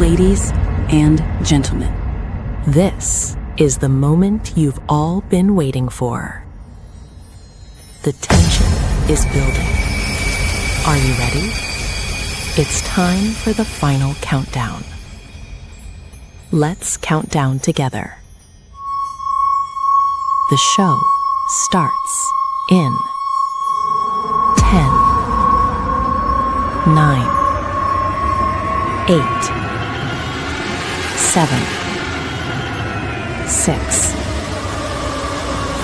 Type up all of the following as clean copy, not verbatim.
Ladies and gentlemen, this is the moment you've all been waiting for. The tension is building. Are you ready? It's time for the final countdown. Let's count down together. The show starts in 10, 9, 8, 7, 6,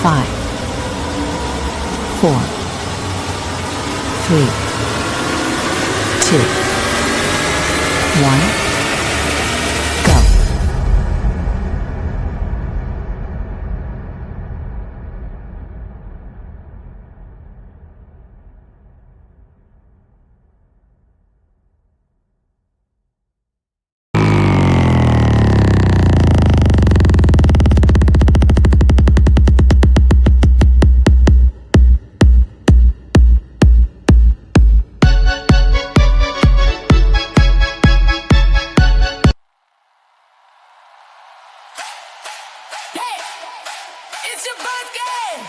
5, 4, 3, 2, 1, go. It's your birthday!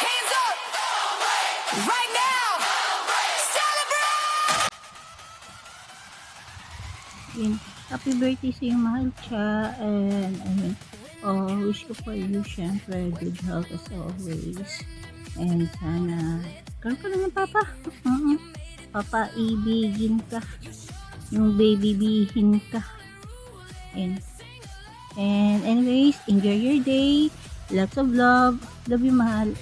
Hands up! Right now! Celebrate! Yun. Happy birthday sa iyo, mahal siya. And wish ko for you, syempre, good health as always. And sana, karoon ka lang ng papa. Papa, ibigin ka. Yung baby bihin ka. And anyways, enjoy your day. Lots of love. Love you, mahal.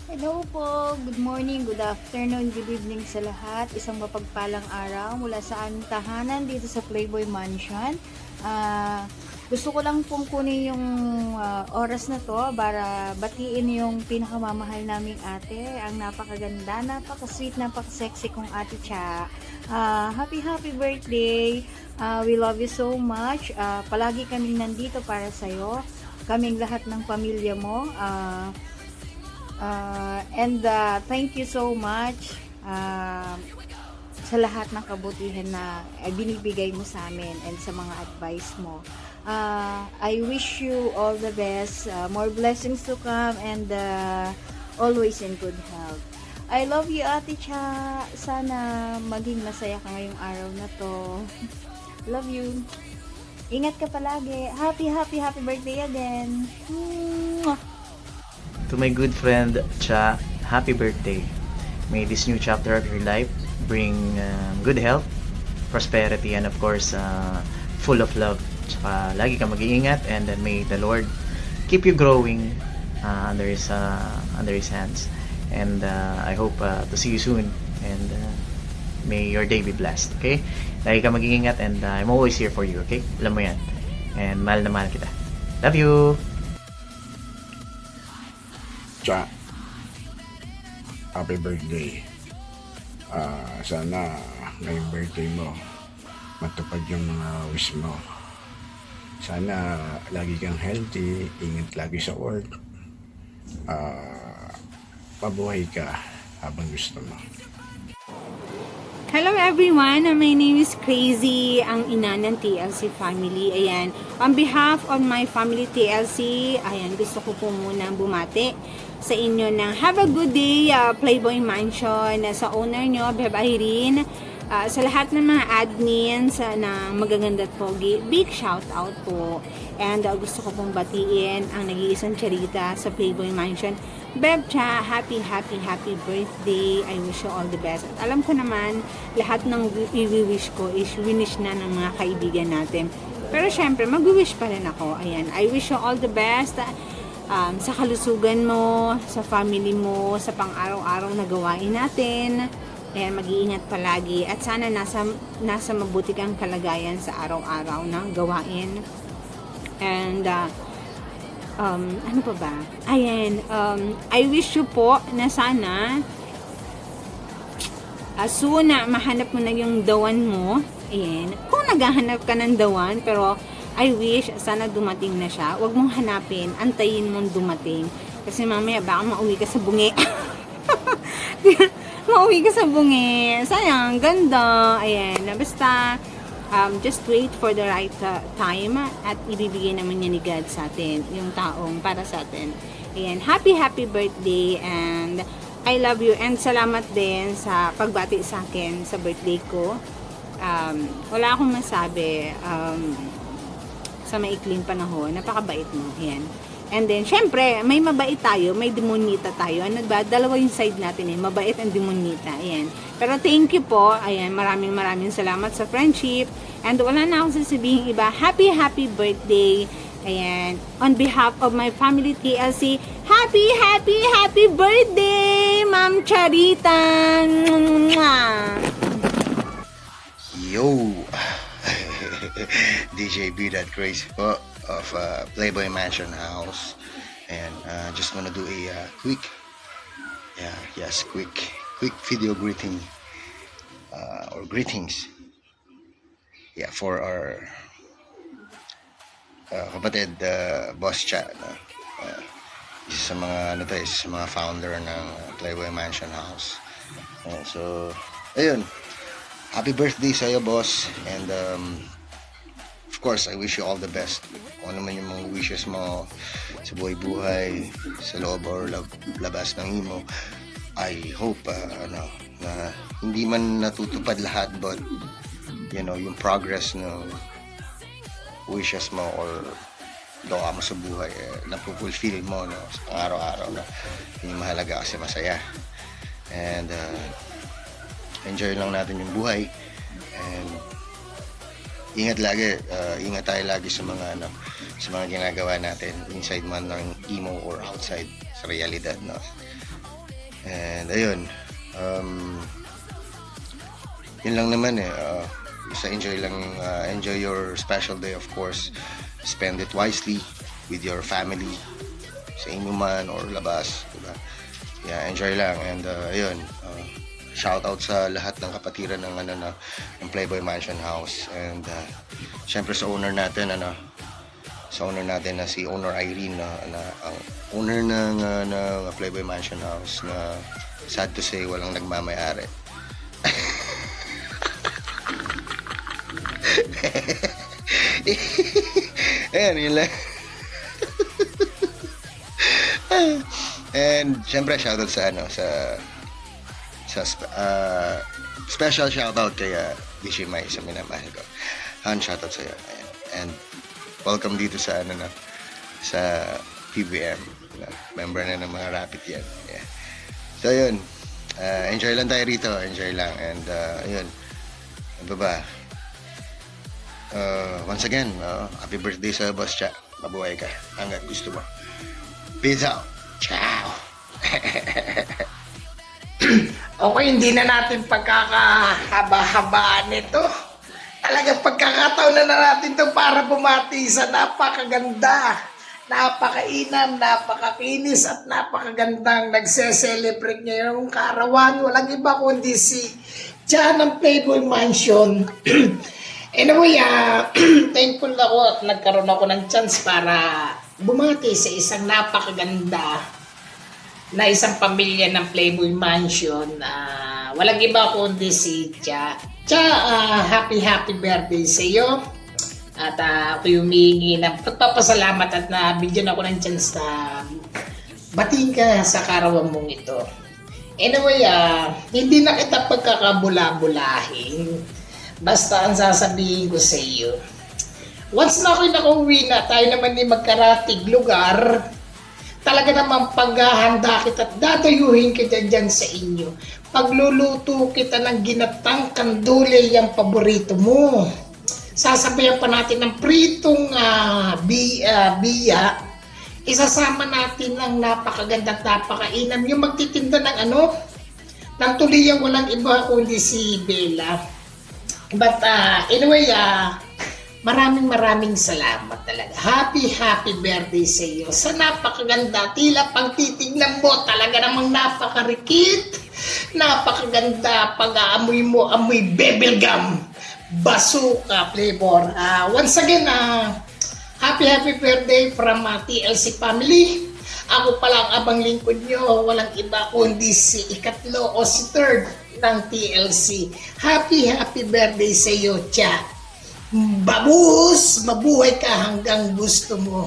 Hello po, good morning, good afternoon, good evening sa lahat. Isang mapagpalang araw mula sa aming tahanan dito sa Playboy Mansion. Gusto ko lang pong kunin yung oras na to para batiin yung pinakamamahal naming ate. Ang napakaganda, napaka-sweet, napaka-sexy kong ate Cha. Happy birthday! We love you so much. Palagi kaming nandito para sa'yo. Kaming lahat ng pamilya mo. And thank you so much sa lahat ng kabutihan na binibigay mo sa amin and sa mga advice mo. I wish you all the best, more blessings to come, and always in good health. I love you, Ate Cha. Sana maging masaya ka ngayong araw na to. Love you. Ingat ka palagi. Happy birthday again. To my good friend Cha, happy birthday. May this new chapter of your life bring good health, prosperity, and of course, full of love. Tsaka lagi ka mag-iingat, and then may the Lord keep you growing under His hands. And I hope to see you soon, and may your day be blessed. Okay? Lagi ka mag-iingat, and I'm always here for you. Okay? Alam mo yan. And mahal na mahal kita. Love you! Cha, happy birthday. Sana ngayong birthday mo matupad yung mga wish mo. Sana lagi kang healthy, ingat lagi sa work. Mabuhay ka habang gusto mo. Hello everyone, my name is Crazy, ang ina ng TLC family. Ayan, on behalf of my family TLC, ayan, gusto ko po munang bumati sa inyo ng have a good day, Playboy Mansion, sa owner nyo, Beb Irene, sa lahat ng mga admins na magaganda at pogi, big shout out po. And gusto ko pong batiin ang nag-iisang charita sa Playboy Mansion. Beb Cha, happy birthday. I wish you all the best. At alam ko naman, lahat ng i-wish ko is winish na ng mga kaibigan natin. Pero syempre, mag-wish pa rin ako. Ayan, I wish you all the best sa kalusugan mo, sa family mo, sa pang-araw-araw na gawain natin. Ayan, mag-iingat palagi. At sana nasa mabuti kang kalagayan sa araw-araw na gawain. And ano pa ba? Ayan, I wish you po na sana soon na mahanap mo na yung dawan mo. Ayan, kung naghahanap ka ng dawan, pero I wish sana dumating na siya. Huwag mong hanapin, antayin mong dumating. Kasi mamaya baka mauwi ka sa bungi. Mauwi ka sa bungi. Sayang, ganda. Ayan, basta just wait for the right time at ibibigay naman niya ni God sa atin, yung taong para sa atin. Ayan, happy birthday and I love you and salamat din sa pagbati sa akin sa birthday ko. Wala akong masabi sa maikling panahon, napakabait mo. Ayan. And then, syempre, may mabait tayo, may demonita tayo. Ano ba? Dalawa yung side natin mabait and demonita. Ayan. Pero thank you po. Ayan, maraming salamat sa friendship. And wala na akong sasabihin iba. Happy birthday. Ayan. On behalf of my family TLC, happy birthday, Ma'am Charita. Mwah! Yo! DJ B that crazy po of Playboy Mansion House, and just wanna do a quick video greeting or greetings for our kapatid Boss Cha, no? Isa sa mga isa sa mga founder ng Playboy Mansion House. So ayun, happy birthday sa iyo, boss, and of course, I wish you all the best. Kung ano man yung mga wishes mo sa buhay-buhay, sa loob or labas ng imo, I hope na hindi man natutupad lahat, but yung progress ng wishes mo or gawa mo sa buhay, napupulfill mo, no, sa araw-araw, no. Yung mahalaga kasi masaya. And enjoy lang natin yung buhay, and ingat tayo lagi sa mga ginagawa natin, inside man ng emo or outside sa realidad, no. And ayun, yun lang naman enjoy your special day, of course. Spend it wisely with your family, sa inyo man or labas, diba? Enjoy lang. And ayun, shout out sa lahat ng kapatiran ng Playboy Mansion House, and syempre sa owner natin na si Owner Irene, na ang owner ng Playboy Mansion House, na sad to say walang nagmamay-ari. Ayan, yun lang. And syempre shoutout sa special shoutout kay DJ Mai, sa minamahal ko. Shoutout sa iyo. And welcome dito sa sa PBM. Member na ng mga Rapid yan. Yeah. So yun, enjoy lang tayo rito, enjoy lang. And yun, ano ba? Once again, happy birthday sa Boss Cha. Mabuhay ka hanggat gusto mo. Peace out. Ciao. Okay, hindi na natin pagkakahaba-habaan ito. Talagang pagkakataon na natin ito para bumati sa napakaganda, napakainam, napakakinis at napakagandang nagse-celebrate ngayong kaarawan. Walang iba kundi si Cha ng Playboy Mansion. Anyway, thankful ako at nagkaroon ako ng chance para bumati sa isang napakaganda na isang pamilya ng Playboy Mansion. Walang iba kundi si Cha. Cha, happy birthday sa iyo. At ako humihingi ng pagpapasalamat at nabigyan ako ng chance na batiin ka sa karawan mong ito. Anyway, hindi na kita pagkakabula-bulahin. Basta ang sasabihin ko sa iyo, once na ako'y nakauwi na, tayo naman ni magkaratig lugar, talaga naman paghahanda kita at dadayuhin kita dyan sa inyo. Pagluluto kita ng ginatang kandule, yung paborito mo. Sasabayan pa natin ng pritong biya. Isasama natin ng napakaganda at napakainam. Yung magtitinda ng ng tuliyang walang iba kundi si Bella. But anyway, maraming salamat talaga. Happy birthday sa iyo. Sa napakaganda, tila pag titignan mo, talaga namang napakarikit. Napakaganda, pag-aamoy mo, amoy bubblegum. Bazooka flavor. Once again, happy birthday from TLC family. Ako palang abang lingkod nyo, walang iba kundi si ikatlo o si third ng TLC. Happy birthday sa iyo, Cha. Babuhos, mabuhay ka hanggang gusto mo.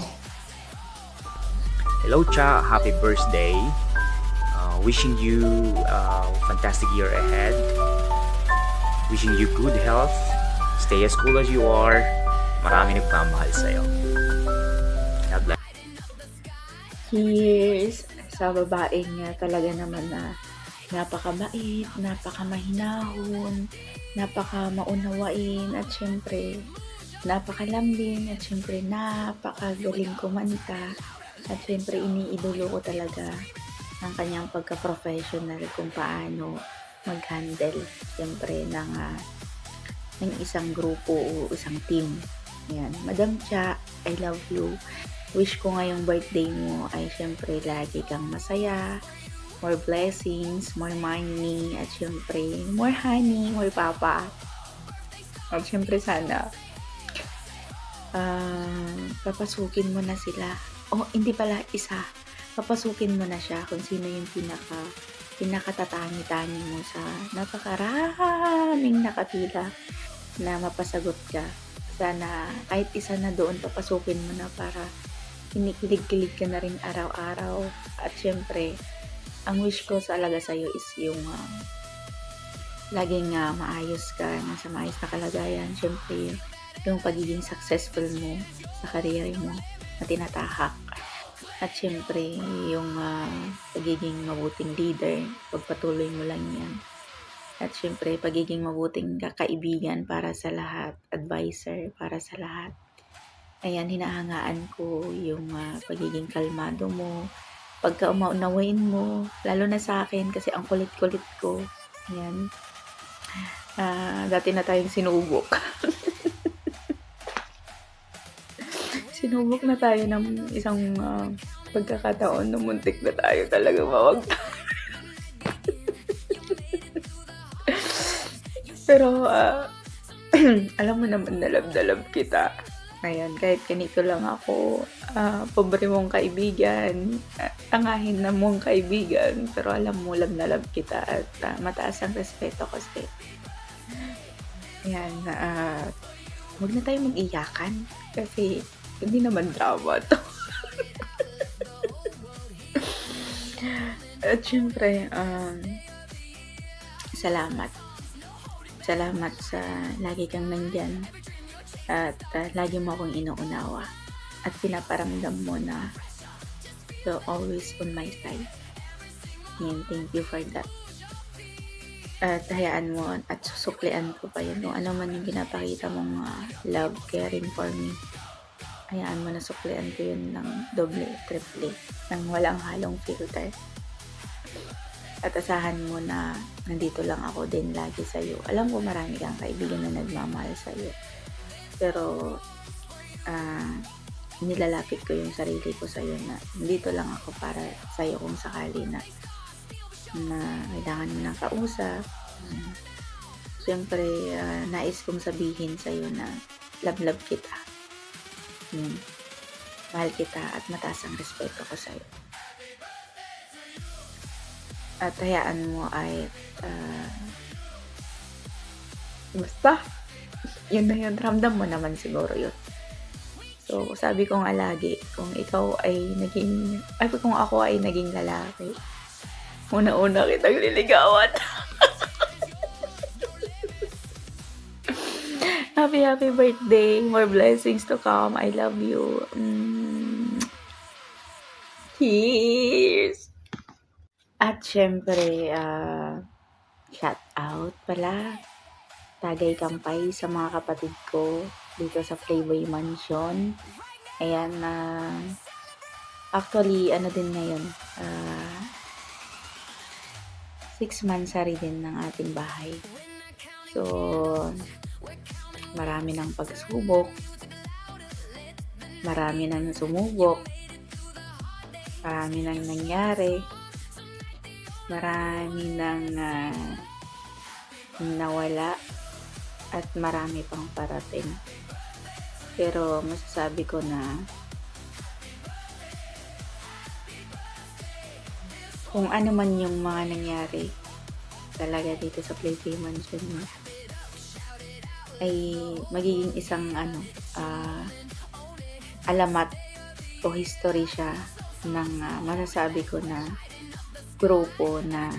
Hello, Cha. Happy birthday. Wishing you a fantastic year ahead. Wishing you good health. Stay as cool as you are. Marami nagmamahal sa'yo. God bless. Cheers! Sa babaeng talaga naman na napakabait, napakamahinahon, napakamaunawain, at syempre napakalambing, at syempre napakagaling kumanta, at syempre iniidolo ko talaga ang kanyang pagka-professional kung paano mag-handle syempre ng isang grupo o isang team. Ayan. Madam Cha, I love you. Wish ko ngayong birthday mo ay syempre lagi kang masaya, more blessings, more money, at syempre more honey, more papa. At syempre sana papasukin mo na sila. Hindi pala isa. Papasukin mo na siya kung sino yung pinakatatangi-tangi mo sa napakaraming nakapila na mapasagot ka. Sana kahit isa na doon papasukin mo na para kinikilig-kilig ka na rin araw-araw. At syempre, ang wish ko talaga sa'yo is yung laging maayos ka, nasa maayos na kalagayan. Syempre, yung pagiging successful mo sa career mo na tinatahak. At syempre, yung pagiging mabuting leader, pagpatuloy mo lang yan. At syempre, pagiging mabuting kaibigan para sa lahat, advisor para sa lahat. Ayan, hinahangaan ko yung pagiging kalmado mo, pagka umaunawain mo, lalo na sa akin kasi ang kulit-kulit ko. Ayan. Dati na tayong sinubok. Sinubok na tayo ng isang pagkakataon na muntik na tayo talaga mawagta. Pero, alam mo naman na love kita. Ayan, kahit ganito lang ako, pobre mong kaibigan, tangahin na mong kaibigan, pero alam mo, love na love kita at mataas ang respeto ko sa'yo. Ayan, huwag na tayo mag-iyakan kasi hindi naman drama to. At syempre, salamat. Salamat sa lagi kang nandyan. At lagi mo akong inuunawa at pinaparamdam mo na you're always on my side. And thank you for that. At hayaan mo at susuklian ko pa yun. Kung ano man yung pinapakita mong love, caring for me, hayaan mo na suklian ko yun ng doble, triple, ng walang halong filter. At asahan mo na nandito lang ako din lagi sa'yo. Alam ko marami kang kaibigan na nagmamahal sa'yo. Pero, nilalapit ko yung sarili ko sa'yo na dito lang ako para sa'yo kung sakali na kailangan mo ng kausap. Siyempre, nais kong sabihin sa'yo na love kita. Mahal kita at mataas ang respeto ko sa'yo. At hayaan mo ay basta yun na yun, ramdam mo naman siguro yun. So, sabi ko nga lagi, kung ako ay naging lalaki, una-una kitang liligawan. Happy birthday, more blessings to come, I love you. Cheers! At syempre, shout out pala, Tagay Kampay sa mga kapatid ko dito sa Playboy Mansion. Ayan, actually, din ngayon, 6 months din ng ating bahay. So, marami ng pagsubok, marami nang sumubok, marami nang nangyari, marami nang nawala, at marami pang parating. Pero masasabi ko na kung ano man yung mga nangyari talaga dito sa Playboy Mansion ay magiging isang alamat o history siya ng masasabi ko na grupo na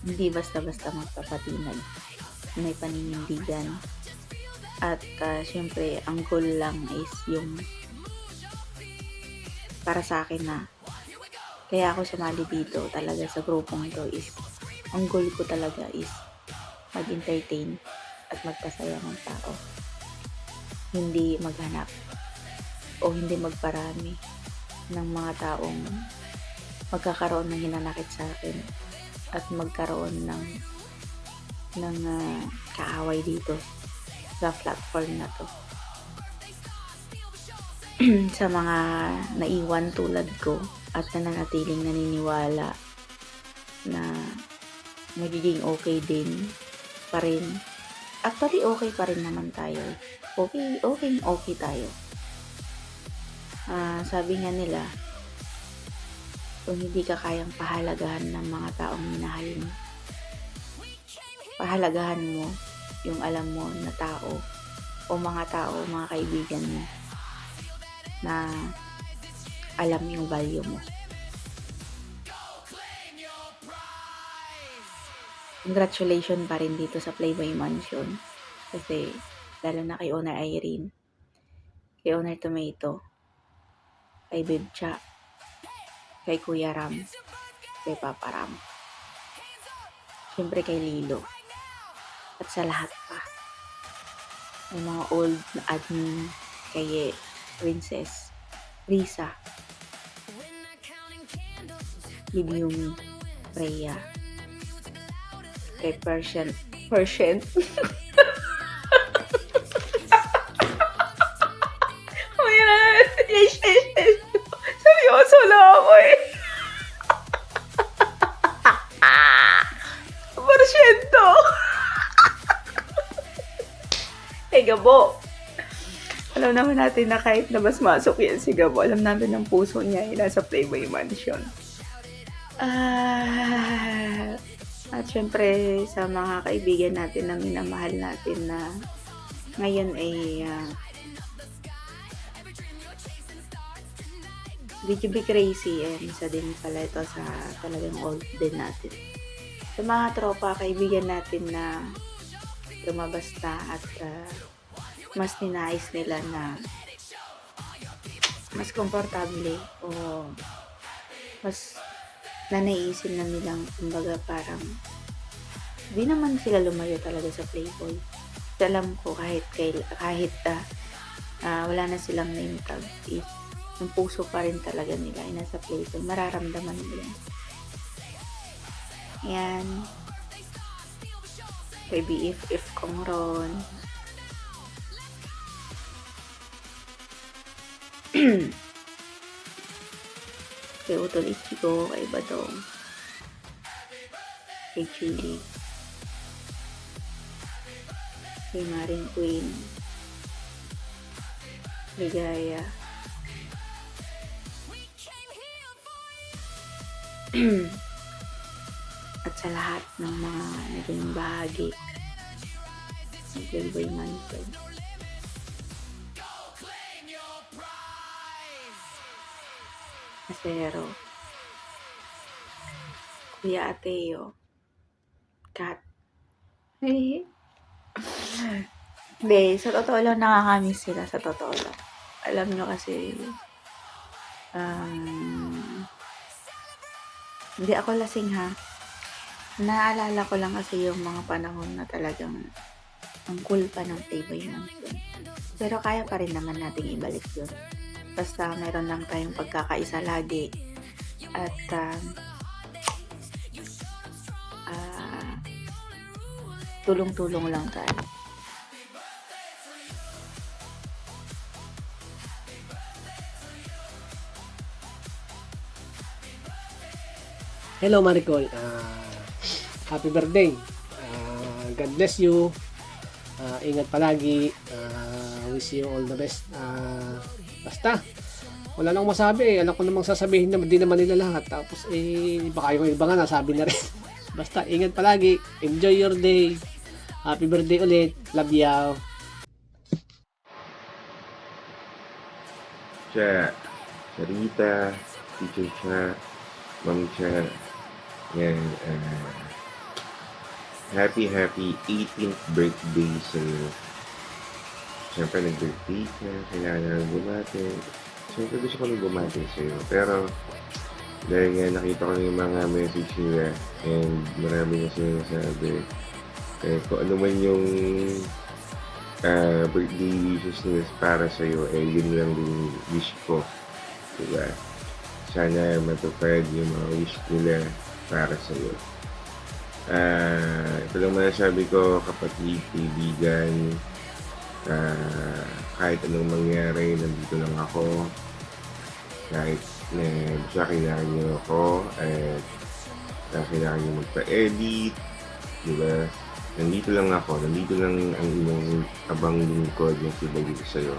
hindi basta-basta magpapatinag, may paninindigan. At syempre, ang goal lang is yung para sa akin na kaya ako sumali dito talaga sa grupong to is ang goal ko talaga is mag-entertain at magpasaya ng tao. Hindi maghanap o hindi magparami ng mga taong magkakaroon ng hinanakit sa akin at magkaroon ng kaaway dito sa platform na to. Sa mga naiwan tulad ko at nananatiling naniniwala na magiging okay din pa rin. Actually, okay pa rin naman tayo. Okay tayo. Sabi nga nila, kung hindi ka kayang pahalagahan ng mga taong minahal mo, pahalagahan mo yung alam mo na tao o mga kaibigan mo na alam yung value mo. Congratulations pa rin dito sa Playboy Mansion kasi lalo na kay Owner Irene, kay Owner Tomato, kay Babe Cha, kay Kuya Ram, kay Papa Ram, syempre kay Lilo, at sa lahat pa. May mga old na admin, kay Princess, Risa, Bibiumi, Freya, kay Persian. Seryoso lang ako eh. Porsyento. Hey, Gabo. Alam naman natin na kahit na mas masok yan si Gabo, alam natin ang puso niya ay nasa Playboy Mansion. At syempre sa mga kaibigan natin na minamahal natin na ngayon ay BGB Crazy, isa din pala ito sa talagang old din natin. Sa mga tropa, kaibigan natin na lumabas na at mas ninais nila na mas komportable o mas nanaisin na nilang kumbaga parang di naman sila lumayo talaga sa Playboy. Alam ko kahit wala na silang name tag is yung puso pa rin talaga nila ay nasa Playboy. Mararamdaman nila. Yan. Kay BFF kong Ron. Kay Utol Ichigo, kay Badong, kay Chili, kay Maring Queen, Ligaya, at sa lahat ng mga naging bahagi ng Playboy Mansion. Asero, Kuya Ateo, Kat. Hindi, sa totoo lang nakakamiss sila, sa totoo lang. Alam nyo kasi, hindi ako lasing ha. Naalala ko lang kasi yung mga panahon na talagang ang cool pa ng Playboy Mansion. Pero kaya pa rin naman nating ibalik yun. Basta meron lang tayong pagkakaisa lagi at tulong-tulong lang tayo. Hello Maricol, happy birthday. God bless you. Ingat palagi. Wish you all the best. Basta wala nang masabi eh. Alam ko namang sasabihin na di naman nila lahat. Tapos baka yung iba nga nasabi na rin. Basta ingat palagi. Enjoy your day. Happy birthday ulit. Love you. Cha, Charita, Teacher Cha, Ma'am Cha, yan, happy 18th birthday sa'yo. Siyempre nag-birthday ka, kailangan bumati. Siyempre gusto ko nang bumati sa'yo. Pero dahil nga nakita ko yung mga message nila and marami na sinasabi, kung ano man yung birthday wishes nila para sa'yo, yun lang din wish ko. Diba? Sana matupad yung mga wish nila para sa'yo. Ito lang masasabi ko, kapatid, kaibigan, kahit anong mangyari, nandito lang ako. Kahit na siya kailangan niyo ako, at kailangan niyo magpa-edit, diba? Nandito lang ako, nandito lang ang inyong abang lingkod na sibagay sa'yo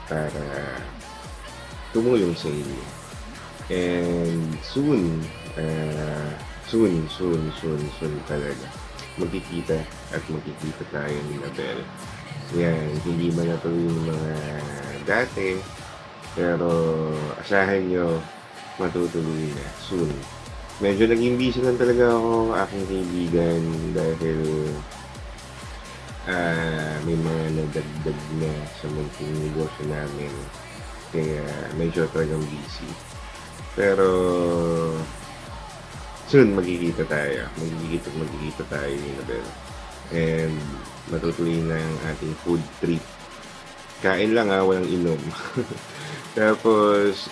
para tumulong sa inyo. And soon talaga, magkikita tayo ni Nabel. Yan, hindi man natuloy yung mga dati, pero asahan nyo, matutuloy na soon. Medyo naging busy lang talaga ako, aking kaibigan, dahil may mga nadagdag na sa munting negosyo namin. Kaya medyo talagang busy. Pero soon magkikita tayo. Magkikita tayo ni Nabel. And matutuloy na ang ating food trip. Kain lang walang inom. Tapos,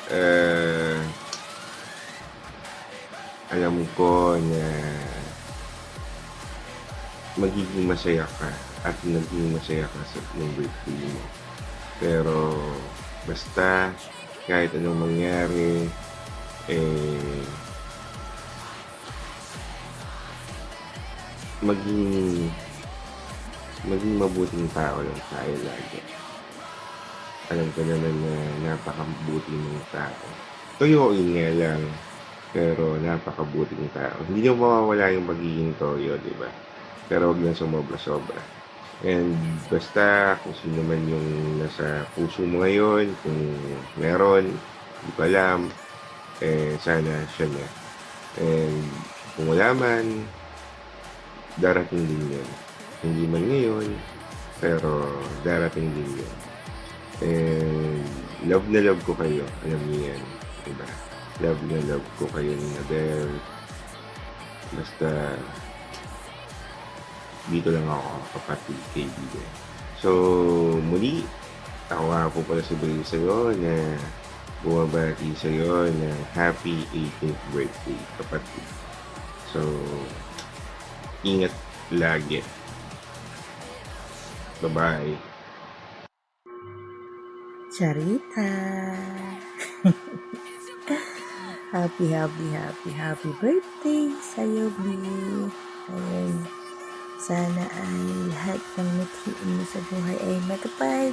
alam ko na magiging masaya ka at naging masaya ka sa birthday mo. Pero basta kahit anong mangyari, maging mabuting tao lang tayo lagi. Alam ko naman na napakabuting mga tao. Toyoin nga lang, pero napakabuting tao. Hindi na mawawala yung pagiging toyo, di ba? Pero huwag lang sumobra-sobra. And basta kung sino man yung nasa puso mo ngayon, kung meron, hindi ko alam, sana siya na. And kung wala man, darating din yan. Hindi man ngayon, pero darating din yan. And love na love ko kayo. Alam niyo yan, diba? Love na love ko kayo ni Nabel. Basta dito lang ako, kapatid, kaibigan. So muli, ako nga po pala sabihin sa'yo na bumabati sa'yo na happy 18th birthday, kapatid. So ingat lagi. Bye-bye. Charita. Happy birthday sa'yo, B. Ayun. Sana ay lahat ng mithiin mo sa buhay ay matupad.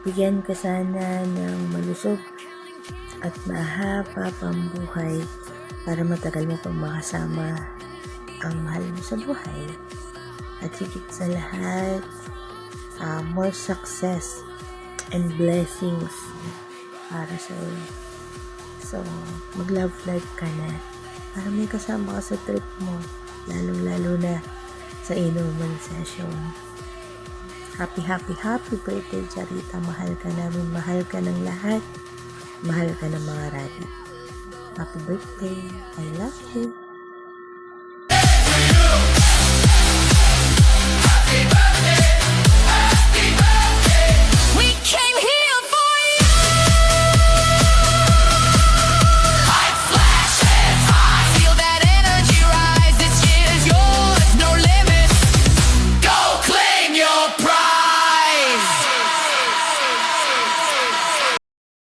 Bigyan ka sana ng malusog at mahaba pang buhay para matagal mo pang makasama ang mahal mo sa buhay. At higit sa lahat, more success and blessings para sa iyo. So, mag-love life ka na para may kasama ka sa trip mo, lalong-lalo na sa inuman session. Happy birthday, Charita. Mahal ka namin, mahal ka ng lahat, mahal ka ng mga rabbit. Happy birthday, I love you.